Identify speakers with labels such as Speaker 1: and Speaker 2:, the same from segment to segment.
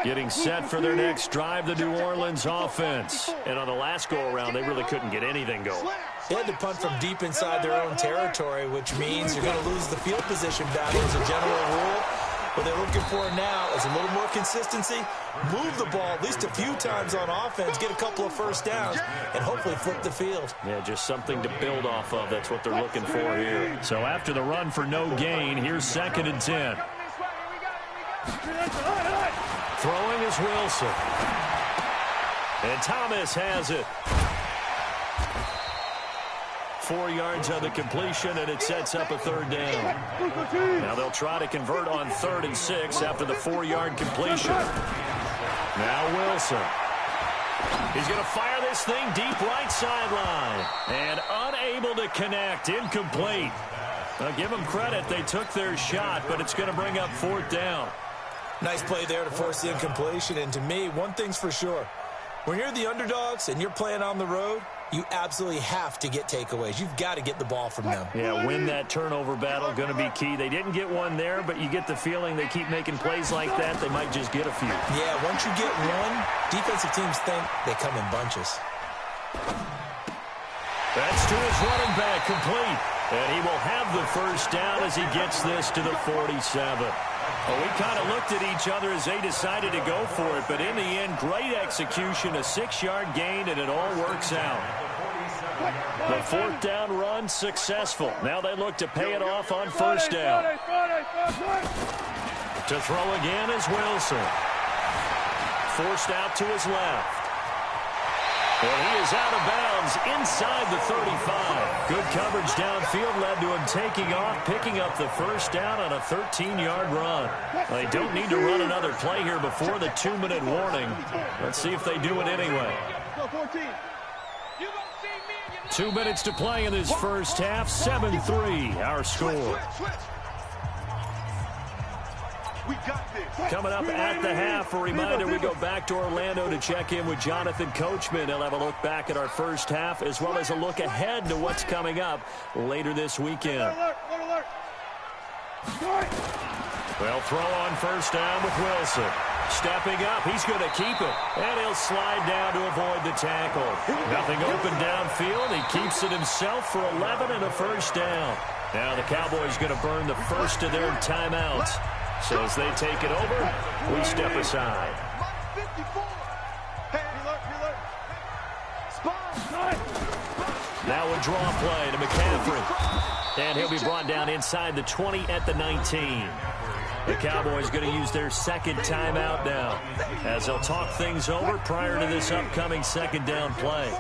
Speaker 1: Getting set for their next drive, the New Orleans offense. And on the last go-around, they really couldn't get anything going.
Speaker 2: They had to punt from deep inside their own territory, which means you're going to lose the field position battle as a general rule. What they're looking for now is a little more consistency, move the ball at least a few times on offense, get a couple of first downs, and hopefully flip the field.
Speaker 1: Yeah, just something to build off of. That's what they're looking for here. So after the run for no gain, here's 2nd and 10. Throwing is Wilson. And Thomas has it. 4 yards on the completion, and it sets up a 3rd down. Now they'll try to convert on 3rd and 6 after the 4-yard completion. Now Wilson. He's going to fire this thing deep right sideline. And unable to connect. Incomplete. Now give them credit. They took their shot, but it's going to bring up 4th down.
Speaker 2: Nice play there to force the incompletion. And to me, one thing's for sure. When you're the underdogs and you're playing on the road, you absolutely have to get takeaways. You've got to get the ball from them.
Speaker 1: Yeah, win that turnover battle, going to be key. They didn't get one there, but you get the feeling they keep making plays like that, they might just get a few.
Speaker 2: Yeah, once you get one, defensive teams think they come in bunches.
Speaker 1: That's to his running back, complete. And he will have the first down as he gets this to the 47. Well, we kind of looked at each other as they decided to go for it, but in the end, great execution, a 6-yard gain, and it all works out. The 4th down run successful. Now they look to pay it off on 1st down. To throw again is Wilson. Forced out to his left. Well, he is out of bounds inside the 35. Good coverage downfield led to him taking off, picking up the first down on a 13-yard run. They don't need to run another play here before the 2-minute warning. Let's see if they do it anyway. 2 minutes to play in this first half. 7-3, our score. Coming up at the half, a reminder, we go back to Orlando to check in with Jonathan Coachman. He'll have a look back at our first half as well as a look ahead to what's coming up later this weekend. Well, throw on 1st down with Wilson. Stepping up, he's going to keep it. And he'll slide down to avoid the tackle. Nothing open downfield. He keeps it himself for 11 and a first down. Now the Cowboys going to burn the first of their timeouts. So as they take it over, we step aside. Now a draw play to McCaffrey. And he'll be brought down inside the 20 at the 19. The Cowboys going to use their 2nd timeout now as they'll talk things over prior to this upcoming 2nd down play.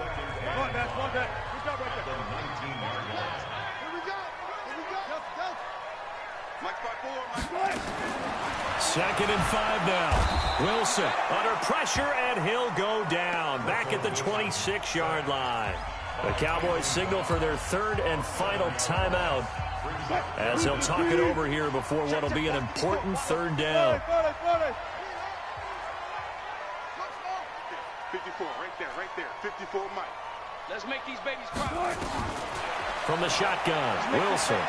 Speaker 1: 2nd and 5 now. Wilson under pressure, and he'll go down back at the 26-yard line. The Cowboys signal for their 3rd and final timeout as they'll talk it over here before what will be an important 3rd down.
Speaker 3: 54, right there. 54, Mike. Let's make these babies cry.
Speaker 1: From the shotgun, Wilson.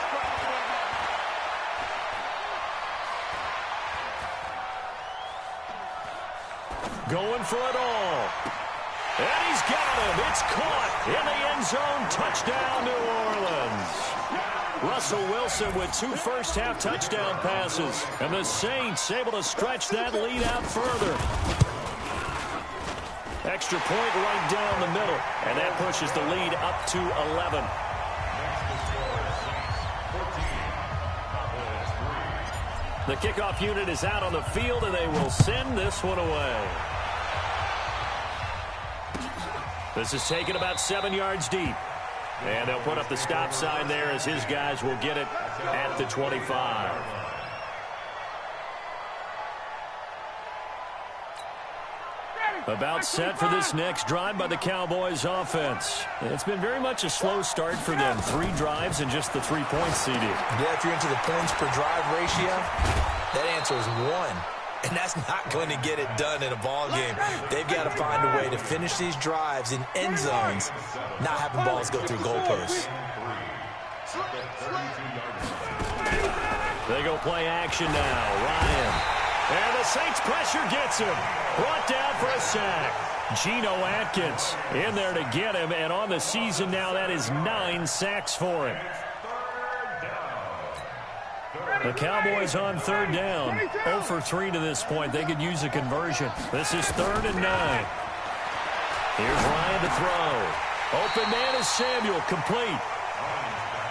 Speaker 1: Going for it all. And he's got him. It's caught in the end zone. Touchdown, New Orleans. Russell Wilson with 2 first-half touchdown passes. And the Saints able to stretch that lead out further. Extra point right down the middle. And that pushes the lead up to 11. The kickoff unit is out on the field, and they will send this one away. This is taken about 7 yards deep. And they'll put up the stop sign there as his guys will get it at the 25. About set for this next drive by the Cowboys offense. It's been very much a slow start for them. 3 drives and just the 3 points seeded.
Speaker 2: Yeah, if you're into the points per drive ratio, that answer is 1. And that's not going to get it done in a ball game. They've got to find a way to finish these drives in end zones, not having balls go through goalposts.
Speaker 1: They go play action now. Ryan And the Saints pressure gets him. Brought down for a sack. Geno Atkins in there to get him. And on the season now, that is 9 sacks for him. The Cowboys on third down. 0 for 3 to this point. They could use a conversion. This is 3rd and 9. Here's Ryan to throw. Open man is Samuel. Complete.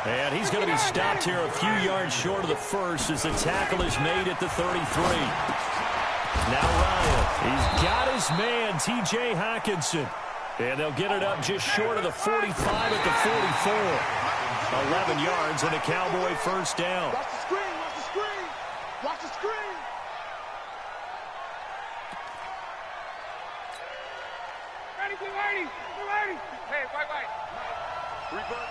Speaker 1: And he's going to be stopped here a few yards short of the first as the tackle is made at the 33. Now Ryan. He's got his man, T.J. Hockenson. And they'll get it up just short of the 45 at the 44. 11 yards and a Cowboy first down.
Speaker 3: Watch the screen. Watch the screen. Watch the screen. Ready. Hey, white. Free bud.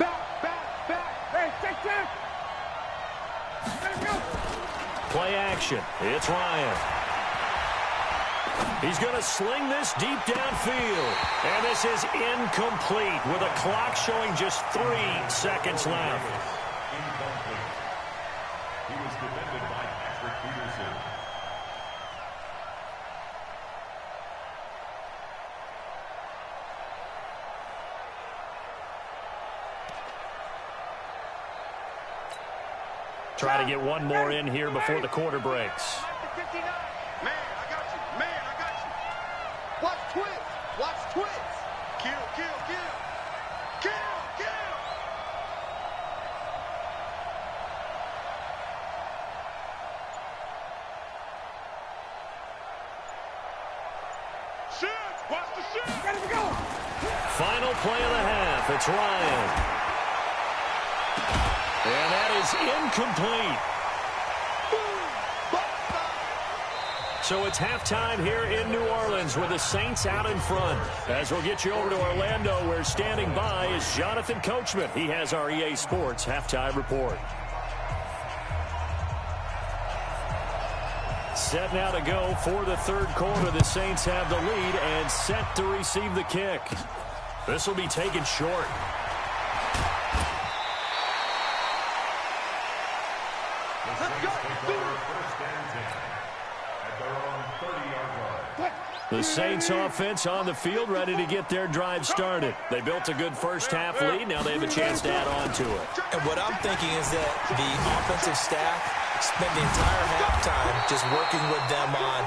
Speaker 3: Back. Hey, take that. Let's go.
Speaker 1: Play action. It's Ryan. He's going to sling this deep downfield. And this is incomplete with a clock showing just 3 seconds left.
Speaker 4: He was defended by Patrick Peterson.
Speaker 1: Try to get one more in here before the quarter breaks.
Speaker 3: Man, I got you. Watch twins. Kill. Shoot. Watch the shoot. Ready to go.
Speaker 1: Final play of the half. It's Ryan. And that is incomplete. So it's halftime here in New Orleans with the Saints out in front. As we'll get you over to Orlando, where standing by is Jonathan Coachman. He has our EA Sports halftime report. Set now to go for the third quarter. The Saints have the lead and set to receive the kick. This will be taken short. The Saints offense on the field, ready to get their drive started. They built a good first half lead. Now they have a chance to add on to it.
Speaker 2: And what I'm thinking is that the offensive staff spent the entire halftime just working with them on,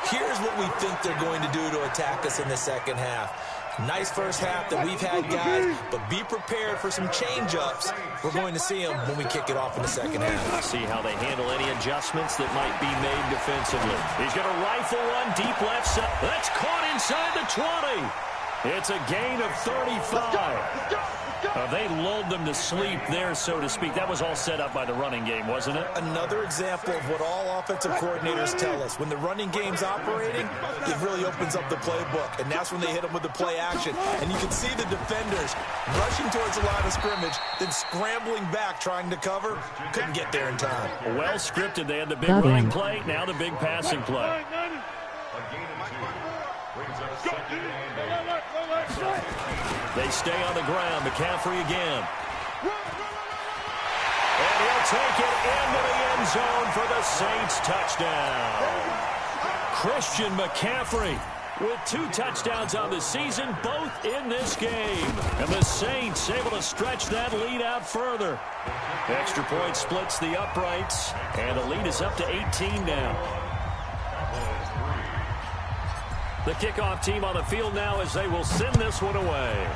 Speaker 2: here's what we think they're going to do to attack us in the second half. Nice first half that we've had, guys, but be prepared for some change-ups. We're going to see them when we kick it off in the second half.
Speaker 1: See how they handle any adjustments that might be made defensively. He's going to rifle one deep left side. That's caught inside the 20. It's a gain of 35. They lulled them to sleep there, so to speak. That was all set up by the running game, wasn't it?
Speaker 2: Another example of what all offensive coordinators tell us. When the running game's operating, it really opens up the playbook, and that's when they hit them with the play action. And you can see the defenders rushing towards the line of scrimmage, then scrambling back, trying to cover. Couldn't get there in time.
Speaker 1: Well scripted. They had the big running play, now the big passing play. They stay on the ground. McCaffrey again. And he'll take it into the end zone for the Saints touchdown. Christian McCaffrey with 2 touchdowns on the season, both in this game. And the Saints able to stretch that lead out further. Extra point splits the uprights, and the lead is up to 18 now. The kickoff team on the field now as they will send this one away.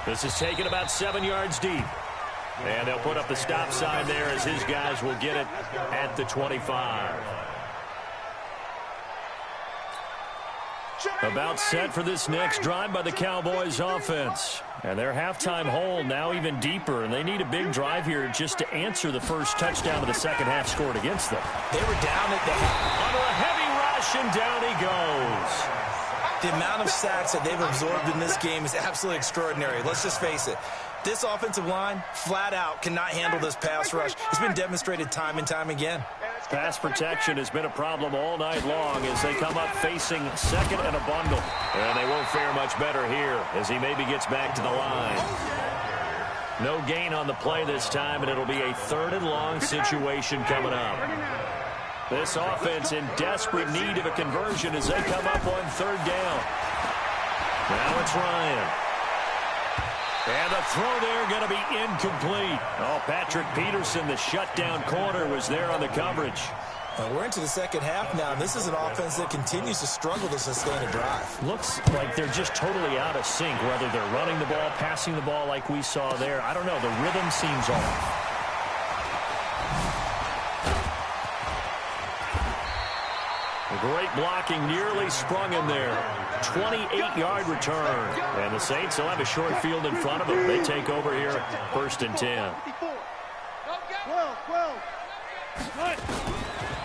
Speaker 1: This is taken about 7 yards deep. And they'll put up the stop sign there as his guys will get it at the 25. About set for this next drive by the Cowboys offense. And their halftime hole now even deeper, and they need a big drive here just to answer the first touchdown of the second half scored against them.
Speaker 2: They were down at the half.
Speaker 1: Under a heavy rush, and down he goes.
Speaker 2: The amount of sacks that they've absorbed in this game is absolutely extraordinary. Let's just face it. This offensive line, flat out, cannot handle this pass rush. It's been demonstrated time and time again.
Speaker 1: Pass protection has been a problem all night long as they come up facing second and a bundle. And they won't fare much better here as he maybe gets back to the line. No gain on the play this time, and it'll be a 3rd and long situation coming up. This offense in desperate need of a conversion as they come up on 3rd down. Now it's Ryan. And the throw there going to be incomplete. Oh, Patrick Peterson, the shutdown corner, was there on the coverage.
Speaker 2: We're into the second half now, and this is an offense that continues to struggle to sustain a drive.
Speaker 1: Looks like they're just totally out of sync, whether they're running the ball, passing the ball like we saw there. I don't know. The rhythm seems off. Great blocking, nearly sprung him there. 28-yard return. And the Saints will have a short field in front of them. They take over here, 1st and 10.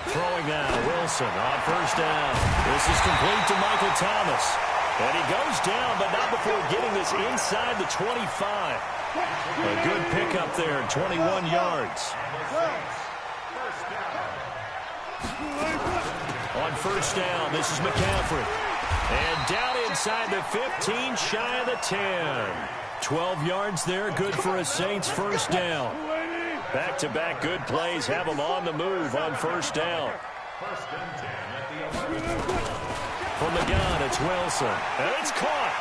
Speaker 1: Throwing now, Wilson on 1st down. This is complete to Michael Thomas. And he goes down, but not before getting this inside the 25. A good pickup there, 21 yards. On 1st down, this is McCaffrey. And down inside the 15, shy of the 10. 12 yards there, good for a Saints 1st down. Back-to-back good plays have them on the move on 1st down. From the gun, it's Wilson. And it's caught.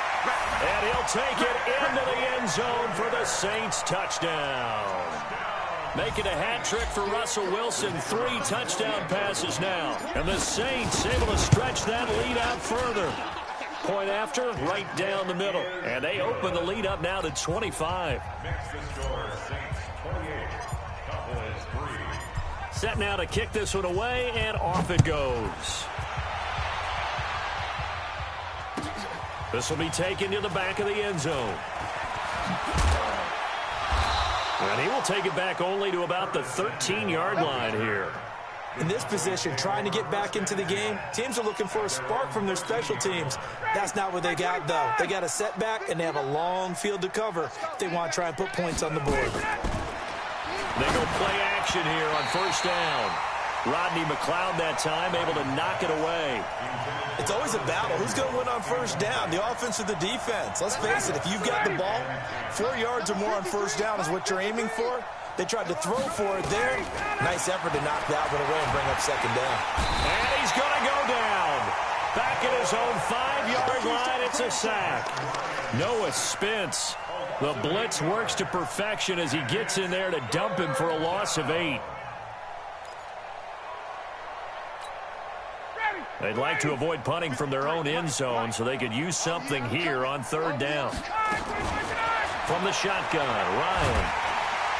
Speaker 1: And he'll take it into the end zone for the Saints touchdown. Making a hat trick for Russell Wilson. 3 touchdown passes now. And the Saints able to stretch that lead out further. Point after, right down the middle. And they open the lead up now to 25. Set now to kick this one away, and off it goes. This will be taken to the back of the end zone. And he will take it back only to about the 13-yard line here.
Speaker 2: In this position, trying to get back into the game, teams are looking for a spark from their special teams. That's not what they got, though. They got a setback, and they have a long field to cover if they want to try and put points on the board.
Speaker 1: They go play action here on 1st down. Rodney McLeod that time able to knock it away.
Speaker 2: It's always a battle. Who's going to win on 1st down, the offense or the defense? Let's face it, if you've got the ball, 4 yards or more on 1st down is what you're aiming for. They tried to throw for it there. Nice effort to knock that one away and bring up 2nd down.
Speaker 1: And he's going to go down. Back at his own 5-yard line, it's a sack. Noah Spence. The blitz works to perfection as he gets in there to dump him for a loss of 8. They'd like to avoid punting from their own end zone so they could use something here on 3rd down. From the shotgun, Ryan.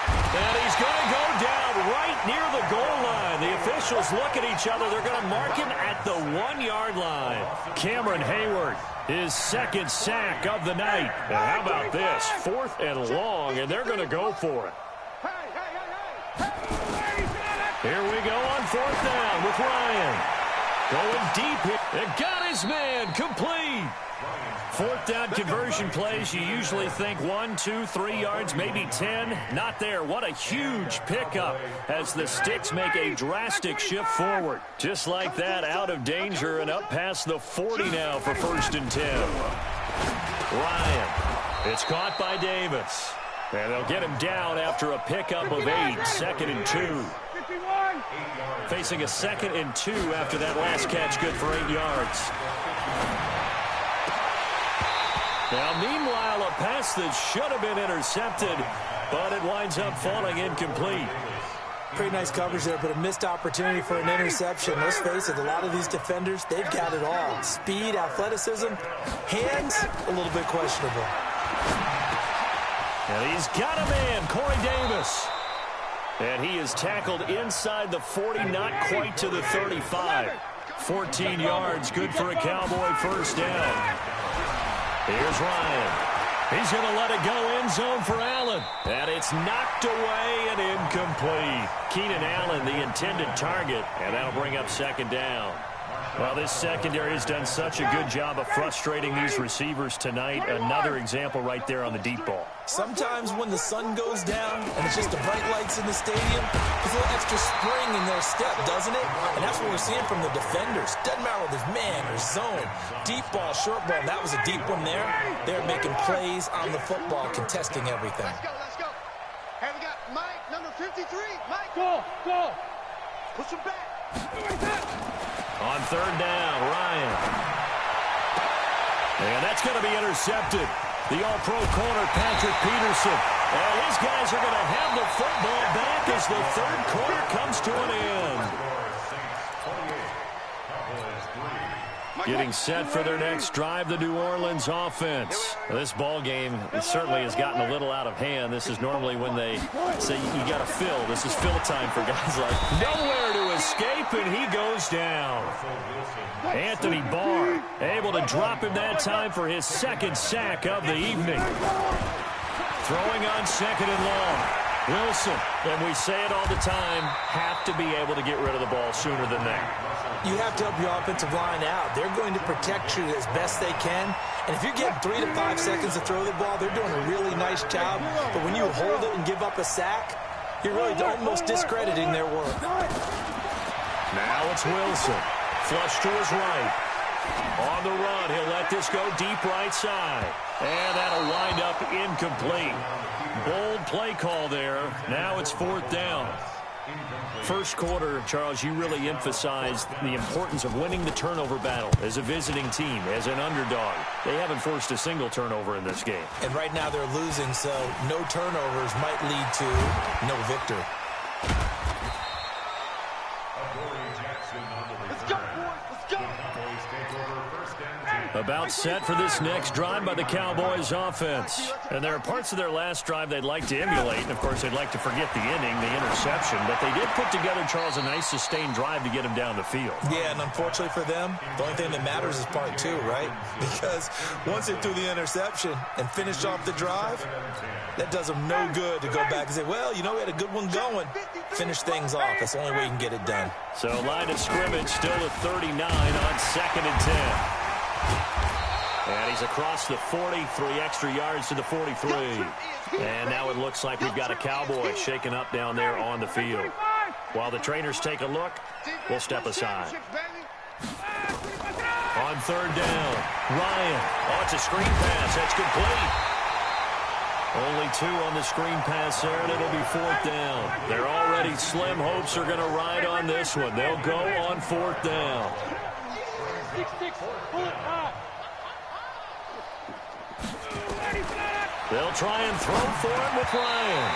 Speaker 1: And he's going to go down right near the goal line. The officials look at each other. They're going to mark him at the 1-yard line. Cameron Hayward, his 2nd sack of the night. And how about this? 4th and long, and they're going to go for it. Here we go on 4th down with Ryan. Going deep here. And got his man complete. 4th down conversion plays, you usually think 1, 2, 3 yards, maybe 10. Not there. What a huge pickup as the Sticks make a drastic shift forward. Just like that, out of danger and up past the 40 now for 1st and 10. Ryan. It's caught by Davis. And they'll get him down after a pickup of 8. 2nd and 2. Facing a 2nd and 2 after that last catch, good for 8 yards. Now, meanwhile, a pass that should have been intercepted, but it winds up falling incomplete.
Speaker 2: Pretty nice coverage there, but a missed opportunity for an interception. Let's face it, a lot of these defenders, they've got it all. Speed, athleticism, hands, a little bit questionable.
Speaker 1: And he's got a man, Corey Davis. And he is tackled inside the 40, not quite to the 35. 14 yards, good for a Cowboy 1st down. Here's Ryan. He's going to let it go end zone for Allen. And it's knocked away and incomplete. Keenan Allen, the intended target, and that'll bring up 2nd down. Well, this secondary has done such a good job of frustrating these receivers tonight. Another example right there on the deep ball.
Speaker 2: Sometimes when the sun goes down and it's just the bright lights in the stadium, there's a little extra spring in their step, doesn't it? And that's what we're seeing from the defenders. Doesn't matter whether there's man or zone. Deep ball, short ball. That was a deep one there. They're making plays on the football, contesting everything.
Speaker 3: Number 53, Mike. Go. Push him back.
Speaker 1: On third down, Ryan. And that's going to be intercepted. The all-pro corner, Patrick Peterson. And his guys are going to have the football back as the third quarter comes to an end. Getting set for their next drive, the New Orleans offense. This ball game certainly has gotten a little out of hand. This is normally when they say you got to fill. This is fill time for guys like nowhere to escape, and he goes down. Anthony Barr able to drop him that time for his second sack of the evening. Throwing on second and long. Wilson, and we say it all the time, have to be able to get rid of the ball sooner than that.
Speaker 2: You have to help your offensive line out. They're going to protect you as best they can. And if you're getting 3 to 5 seconds to throw the ball, they're doing a really nice job. But when you hold it and give up a sack, you're really almost discrediting their work.
Speaker 1: Now it's Wilson. Flush to his right. On the run, he'll let this go deep right side. And that'll wind up incomplete. Bold play call there. Now it's fourth down. First quarter, Charles, you really emphasized the importance of winning the turnover battle as a visiting team, as an underdog. They haven't forced a single turnover in this game.
Speaker 2: And right now they're losing, so no turnovers might lead to no victory.
Speaker 1: About set for this next drive by the Cowboys offense. And there are parts of their last drive they'd like to emulate. And, of course, they'd like to forget the inning, the interception. But they did put together, Charles, a nice sustained drive to get him down the field.
Speaker 2: Yeah, and unfortunately for them, the only thing that matters is part two, right? Because once they threw the interception and finished off the drive, that does them no good to go back and say, well, you know, we had a good one going. Finish things off. That's the only way you can get it done.
Speaker 1: So line of scrimmage still at 39 on 2nd and 10. And he's across the 40, 3 extra yards to the 43. And now it looks like we've got a Cowboy shaken up down there on the field. While the trainers take a look, we'll step aside. On third down, Ryan. Oh, it's a screen pass. That's complete. Only 2 on the screen pass there, and it'll be fourth down. They're already slim hopes are going to ride on this one. They'll go on fourth down. They'll try and throw for him with Ryan.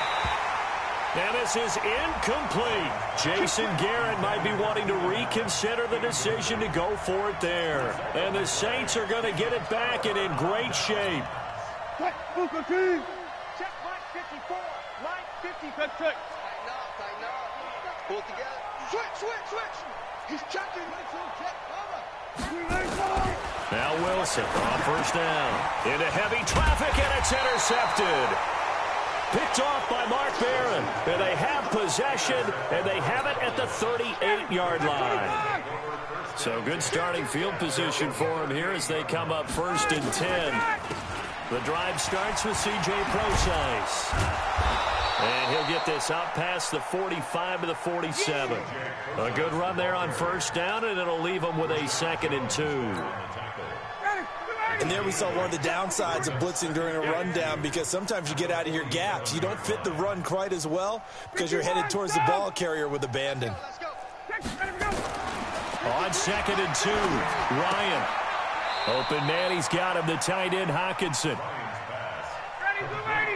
Speaker 1: And this is incomplete. Jason Garrett might be wanting to reconsider the decision to go for it there. And the Saints are going to get it back and in great shape.
Speaker 3: Check Mike 54. Mike 50. Tighten up. Pull together. Switch. He's checking.
Speaker 1: Now Wilson on first down. Into heavy traffic, and it's intercepted. Picked off by Mark Barron. And they have possession, and they have it at the 38-yard line. So good starting field position for them here as they come up 1st and 10. The drive starts with C.J. Procise. And he'll get this out past the 45 to the 47. A good run there on first down, and it'll leave them with a 2nd and 2.
Speaker 2: And there we saw one of the downsides of blitzing during a rundown, because sometimes you get out of your gaps. You don't fit the run quite as well because you're headed towards the ball carrier with abandon.
Speaker 1: On 2nd and 2, Ryan. Open man, he's got him, the tight end, Hockenson.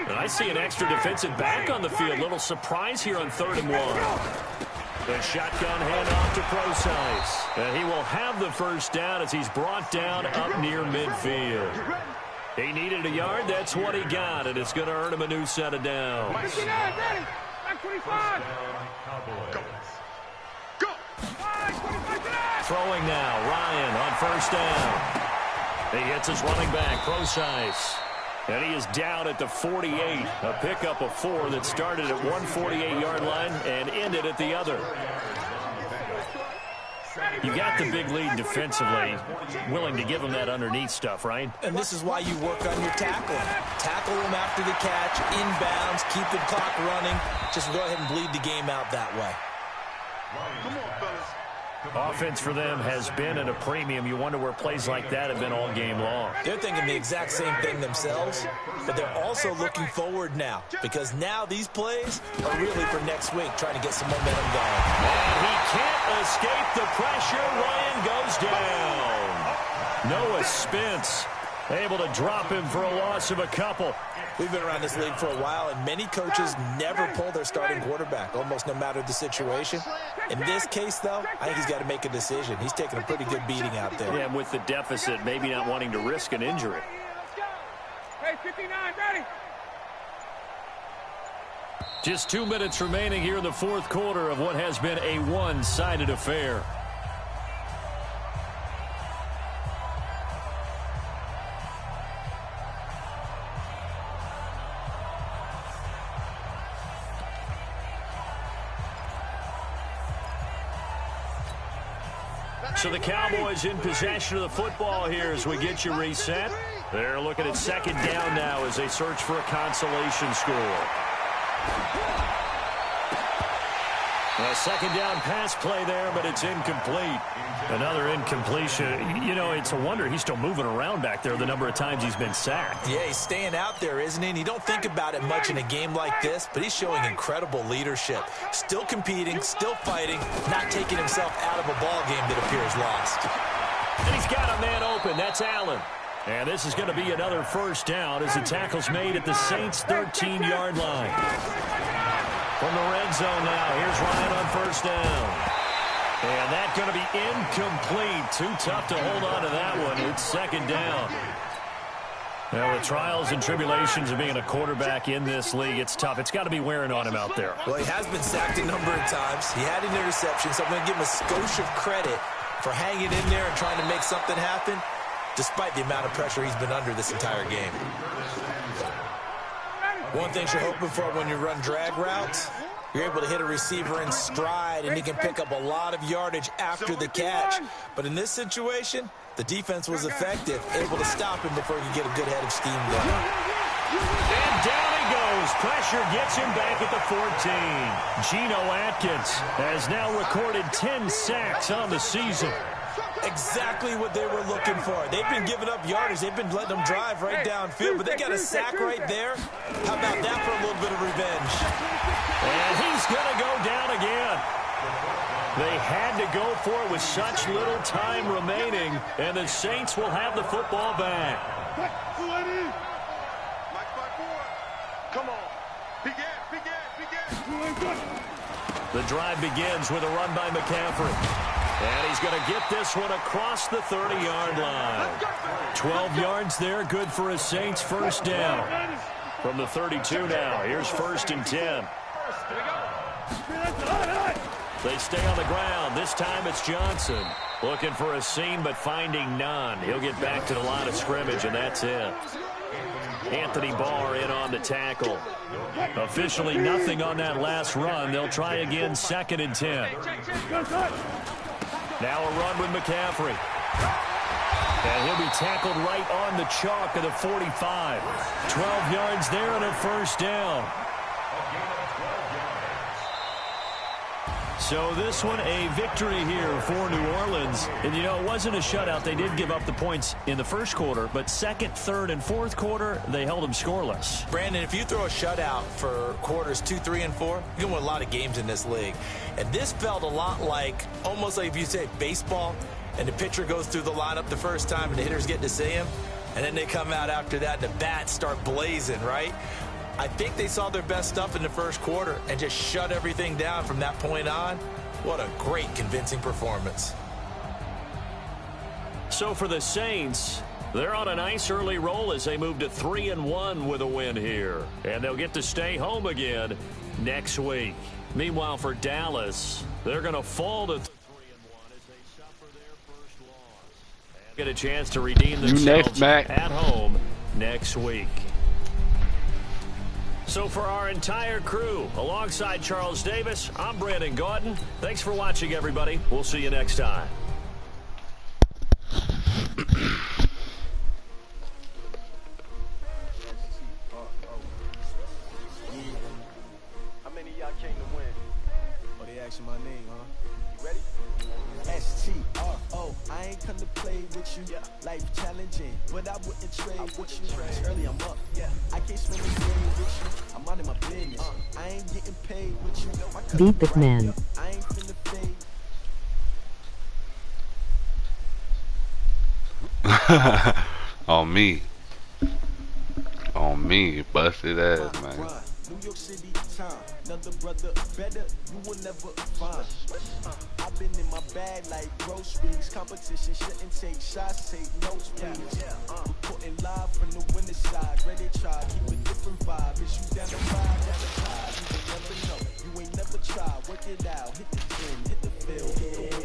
Speaker 1: And I see an extra defensive back on the field. Little surprise here on 3rd and 1. The shotgun handoff to Procise. And he will have the first down as he's brought down up near midfield. He needed a yard. That's what he got, and it's going to earn him a new set of downs. Throwing now, Ryan on first down. He hits his running back, Procise. And he is down at the 48. A pickup of 4 that started at one 48-yard line and ended at the other. You got the big lead defensively, willing to give him that underneath stuff, right?
Speaker 2: And this is why you work on your tackling. Tackle him after the catch, inbounds, keep the clock running. Just go ahead and bleed the game out that way.
Speaker 3: Come on, fellas.
Speaker 1: Offense for them has been at a premium. You wonder where plays like that have been all game long.
Speaker 2: They're thinking the exact same thing themselves, but they're also looking forward now because now these plays are really for next week, trying to get some momentum going.
Speaker 1: And he can't escape the pressure. Ryan goes down. Noah Spence able to drop him for a loss of a couple.
Speaker 2: We've been around this league for a while, and many coaches never pull their starting quarterback, almost no matter the situation. In this case, though, I think he's got to make a decision. He's taking a pretty good beating out there.
Speaker 1: Yeah, and with the deficit, maybe not wanting to risk an injury.
Speaker 3: Hey, 59, ready.
Speaker 1: Just 2 minutes remaining here in the fourth quarter of what has been a one-sided affair. So the Cowboys in possession of the football here as we get you reset. They're looking at second down now as they search for a consolation score. A second down pass play there, but it's incomplete. Another incompletion. You know, it's a wonder he's still moving around back there the number of times he's been sacked.
Speaker 2: Yeah, he's staying out there, isn't he? And you don't think about it much in a game like this, but he's showing incredible leadership. Still competing, still fighting, not taking himself out of a ball game that appears lost.
Speaker 1: And he's got a man open. That's Allen. And this is going to be another first down as the tackle's made at the Saints' 13-yard line. From the red zone now, here's Ryan on first down. And that's going to be incomplete. Too tough to hold on to that one. It's second down. Now, the trials and tribulations of being a quarterback in this league, it's tough. It's got to be wearing on him out there.
Speaker 2: Well, he has been sacked a number of times. He had an interception, so I'm going to give him a skosh of credit for hanging in there and trying to make something happen, despite the amount of pressure he's been under this entire game. One thing you're hoping for when you run drag routes, you're able to hit a receiver in stride, and he can pick up a lot of yardage after the catch. But in this situation, the defense was effective, able to stop him before he could get a good head of steam going.
Speaker 1: And down he goes. Pressure gets him back at the 14. Geno Atkins has now recorded 10 sacks on the season.
Speaker 2: Exactly what they were looking for. They've been giving up yardage. They've been letting them drive right downfield, but they got a sack right there. How about that for a little bit of revenge?
Speaker 1: And he's going to go down again. They had to go for it with such little time remaining, and the Saints will have the football back.
Speaker 3: Come on.
Speaker 1: The drive begins with a run by McCaffrey. And he's going to get this one across the 30-yard line. 12 yards there, good for a Saints first down. From the 32 now, here's first and 10. They stay on the ground. This time it's Johnson. Looking for a seam, but finding none. He'll get back to the line of scrimmage, and that's it. Anthony Barr in on the tackle. Officially nothing on that last run. They'll try again, second and 10. Now a run with McCaffrey. And he'll be tackled right on the chalk of the 45. 12 yards there and a first down. So this one a victory here for New Orleans. And, you know, it wasn't a shutout. They did give up the points in the first quarter, but second, third, and fourth quarter, they held them scoreless.
Speaker 2: Brandon, if you throw a shutout for quarters 2, 3, and 4, you can win a lot of games in this league. And this felt a lot like, almost like if you say baseball, and the pitcher goes through the lineup the first time and the hitters get to see him, and then they come out after that and the bats start blazing, right? I think they saw their best stuff in the first quarter and just shut everything down from that point on. What a great, convincing performance.
Speaker 1: So for the Saints, they're on a nice early roll as they move to 3-1 with a win here. And they'll get to stay home again next week. Meanwhile, for Dallas, they're going to fall to 3-1 as they suffer their first loss. And get a chance to redeem themselves at home next week. So for our entire crew, alongside Charles Davis, I'm Brandon Gaudin. Thanks for watching, everybody. We'll see you next time.
Speaker 3: How many of y'all came to win?
Speaker 5: Oh, they asking my name, huh? You ready? STRO, I ain't come to play with you. Life challenging, but I wouldn't trade with you. It's early, I'm up. I can't spend a day with you. I'm out of my business. I ain't getting paid with you.
Speaker 6: Deep man.
Speaker 5: I ain't finna fade.
Speaker 7: On me. On me, busted ass, man.
Speaker 5: New York City time, another brother better, you will never find. I've been in my bag like groceries. Competition shouldn't take shots, take notes, please. Reporting live from the winter side, ready to try, keep a different vibe. Is you down the vibe, you will never know. You ain't never tried, work it out, hit the gym, hit the field.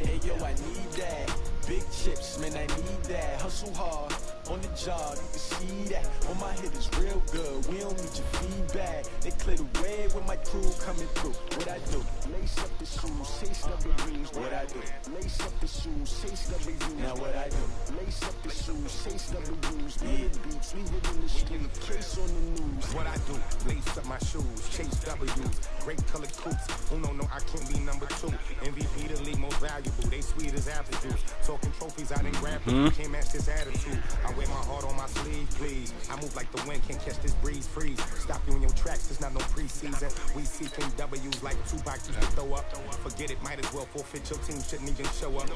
Speaker 5: Hey yo, I need that. Big chips, man, I need that. Hustle hard, on the job, you can see that. On my hit is real good, we don't need your feedback. They clear the way with my crew coming through. What I do? Lace up the shoes, chase W's. What I do? Lace up the shoes, chase W's. Now what I do? Lace up the shoes, chase W's. Leave the beats, leave it in the street, case on the news.
Speaker 8: What I do? Lace up my shoes, chase W's. Great colored coats. Oh no, I can't be number 2. MVP the league most valuable. They sweet as apple juice. Talking trophies, I didn't grab them. Can't match this attitude. I wear my heart on my sleeve, please. I move like the wind, can't catch this breeze, freeze. Stop you in your tracks, it's not no preseason. We seeking W's like Tupac used to throw up. Forget it, might as well forfeit. Your team shouldn't even show up.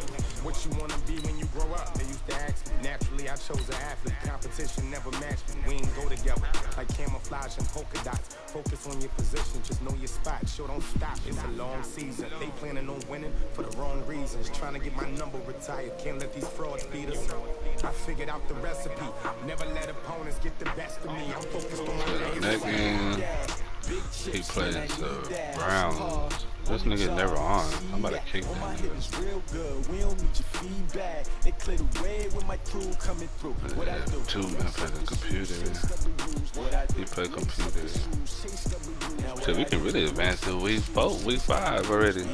Speaker 8: What you wanna be when you grow up? They used to ask me. Naturally, I chose an athlete. Competition never matched me. We ain't go together like camouflage and polka dots. Focus on your position, just know your spot. Sure, don't stop. It's a long season. They planning on winning for the wrong reasons. Trying to get my number retired. Can't let these frauds beat us. I figured out the recipe. Never let opponents get the best of me. I'm focused on my
Speaker 7: That game, he plays Browns. This nigga never on. I'm about to kick him. Two man play the computer. He play computer. So we can really advance to week 4, week 5 already.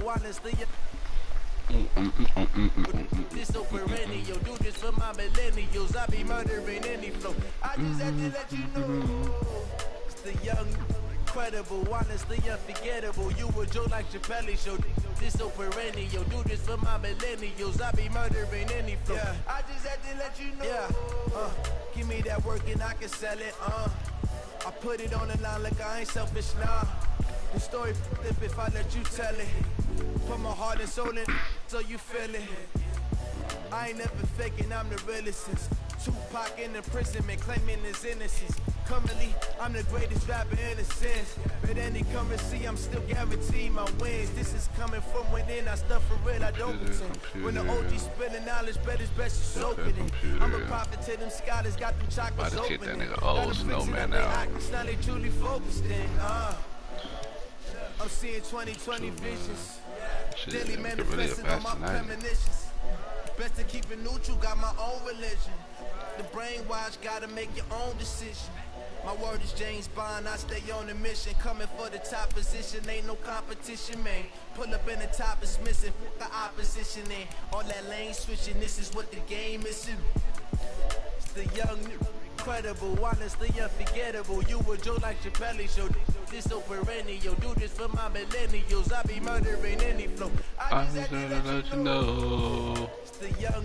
Speaker 5: Honestly, this so perennial, do this for my millennials. I be murdering any flow. I just had to let you know. It's the young, incredible, honestly unforgettable. You a joke like Chappelle show. This so perennial, do this for my millennials. I be murdering any flow. I just had to let you know. Give me that work and I can sell it. I put it on the line like I ain't selfish, nah. The story if I let you tell it. Put my heart and soul in so you feel it. I ain't never faking, I'm the realest since Tupac in imprisonment, claiming his innocence. Currently, I'm the greatest rapper in a sense. But any currency, I'm still guaranteed my wins. This is coming from within, I stuff for real, I don't pretend. When the OG spilling knowledge, bet it's best you soak it in. I'm a prophet to them scholars, got them chocolates open.
Speaker 7: About to kick that nigga old snowman out.
Speaker 5: Now they truly focused in, I'm seeing 2020 visions. Daily manifesting on my premonitions. Best to keep it neutral, got my own religion. The brainwash, gotta make your own decision. My word is James Bond, I stay on a mission. Coming for the top position, ain't no competition, man. Pull up in the top is missing, the opposition in. All that lane switching, this is what the game is. It's the young, incredible, honestly unforgettable. You a joke like Chappelle show. This so perennial, do this for my millennials. I be murdering any flow. I just had to let you know. It's the young.